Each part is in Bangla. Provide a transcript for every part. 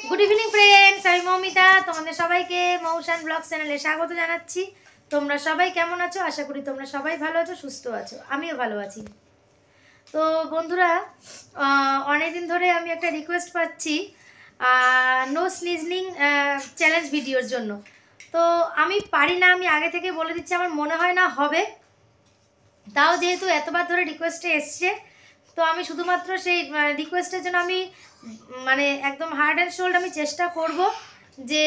গুড ইভিনিং ফ্রেন্ডস, আমি মৌমিতা। তোমাদের সবাইকে মৌসান ব্লগ চ্যানেলে স্বাগত জানাচ্ছি। তোমরা সবাই কেমন আছো? আশা করি তোমরা সবাই ভালো আছো, সুস্থ আছো। আমিও ভালো আছি। তো বন্ধুরা, অনেকদিন ধরে আমি একটা রিকোয়েস্ট পাচ্ছি নো স্নিজলিং চ্যালেঞ্জ ভিডিওর জন্য। তো আমি পারি না, আমি আগে থেকে বলে দিচ্ছি, আমার মনে হয় না হবে। তাও যেহেতু এতবার ধরে রিকোয়েস্টে এসছে, তো আমি শুধুমাত্র সেই রিকোয়েস্টের জন্য আমি মানে একদম হার্ড অ্যান্ড শোল্ড আমি চেষ্টা করব যে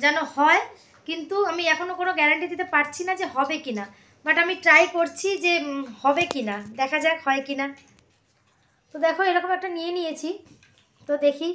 যেন হয়। কিন্তু আমি এখনও কোনো গ্যারান্টি দিতে পারছি না যে হবে কি না, বাট আমি ট্রাই করছি যে হবে কি না, দেখা যাক হয় কি না। তো দেখো, এরকম একটা নিয়ে নিয়েছি, তো দেখি।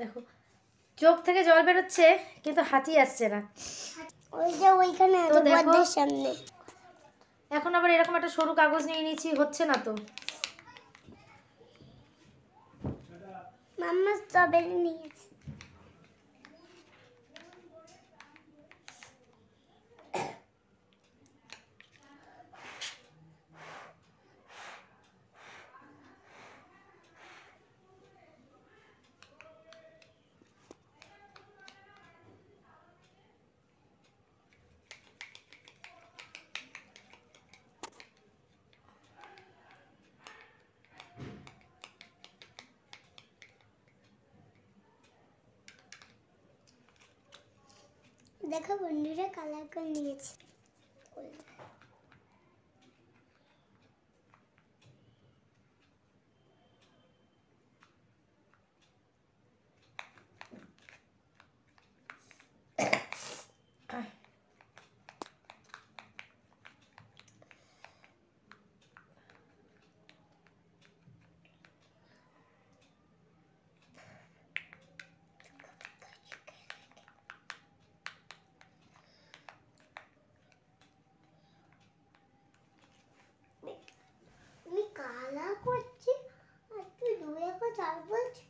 দেখো, চোখ থেকে জল বেরোচ্ছে কিন্তু হাতি আসছে না। ওই যে ওইখানে আছে বদ্ধের সামনে। এখন আবার এরকম একটা সরু কাগজ নিয়ে নিয়েছি, হচ্ছে না তো। মাম্মা স্ট্রবেরি নিয়েছে। দেখো বন্ধুরা, কালার করে নিয়েছি। আমি কালা করছি আর তুই 2 1 4 বলছিস।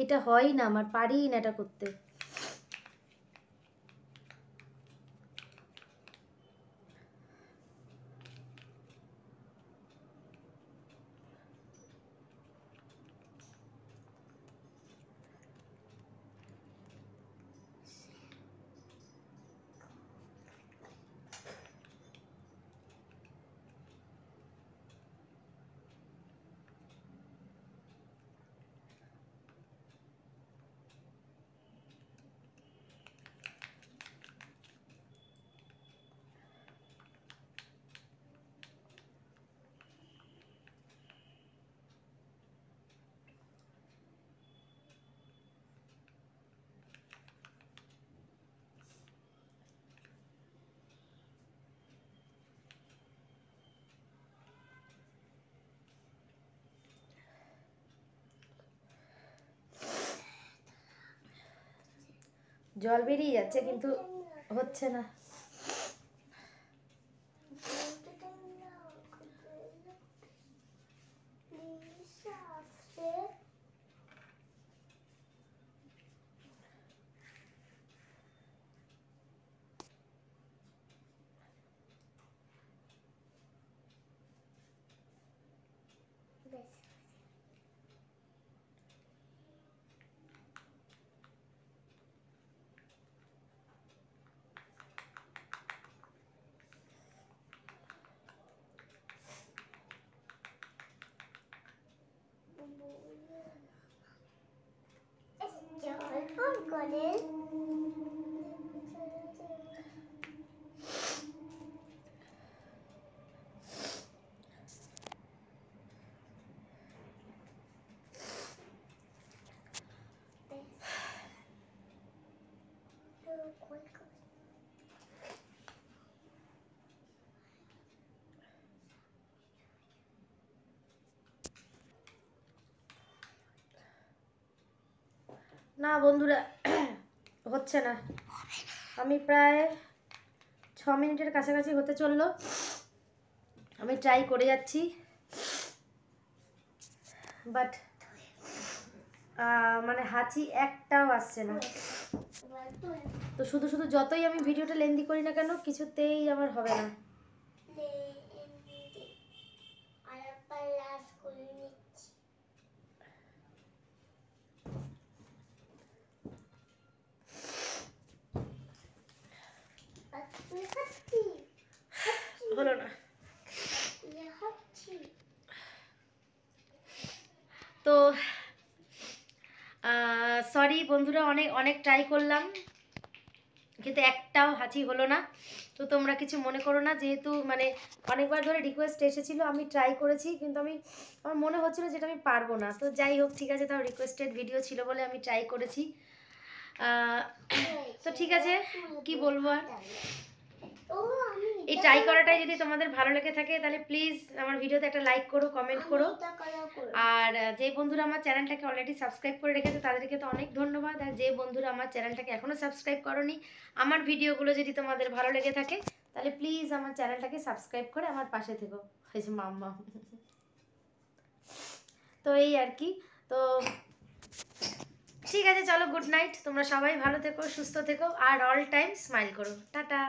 এটা হয় না, আমার পারি না এটা করতে। জল বেরিয়ে যাচ্ছে কিন্তু হচ্ছে না। করে না বন্ধুরা হচ্ছে না, আমি প্রায় 6 মিনিটের কাছাকাছি হতে চললো, আমি ট্রাই করে যাচ্ছি, বাট মানে হাঁচি একটাও আসছে না। তো শুধু শুধু যতই আমি ভিডিওটা লেন্দি করি না কেন, কিছুতেই আমার হবে না। হলো না। তো সরি বন্ধুরা, অনেক অনেক ট্রাই করলাম কিন্তু একটাও হাঁচি হলো না। তো তোমরা কিছু মনে করো না, যেহেতু মানে অনেকবার ধরে রিকোয়েস্ট এসেছিলো, আমি ট্রাই করেছি কিন্তু আমার মনে হচ্ছিলো যেটা আমি পারবো না। তো যাই হোক, ঠিক আছে, তাও রিকোয়েস্টেড ভিডিও ছিল বলে আমি ট্রাই করেছি। তো ঠিক আছে, কি বলবো আর, এই ট্রাই করাটাই যদি তোমাদের ভালো লেগে থাকে তাহলে প্লিজ আমার ভিডিওতে একটা লাইক করো, কমেন্ট করো। আর যে বন্ধুরা আমার চ্যানেলটাকে অলরেডি সাবস্ক্রাইব করে রেখেছে তাদেরকে তো অনেক ধন্যবাদ। আর যে বন্ধুরা আমার চ্যানেলটাকে এখনও সাবস্ক্রাইব করোনি, আমার ভিডিওগুলো যদি তোমাদের ভালো লেগে থাকে তাহলে প্লিজ আমার চ্যানেলটাকে সাবস্ক্রাইব করে আমার পাশে থেকো। হয়েছে মাম্মা। তো এই আর কি। তো ঠিক আছে, চলো, গুড নাইট, তোমরা সবাই ভালো থেকো, সুস্থ থেকো, আর অল টাইম স্মাইল করো। টাটা।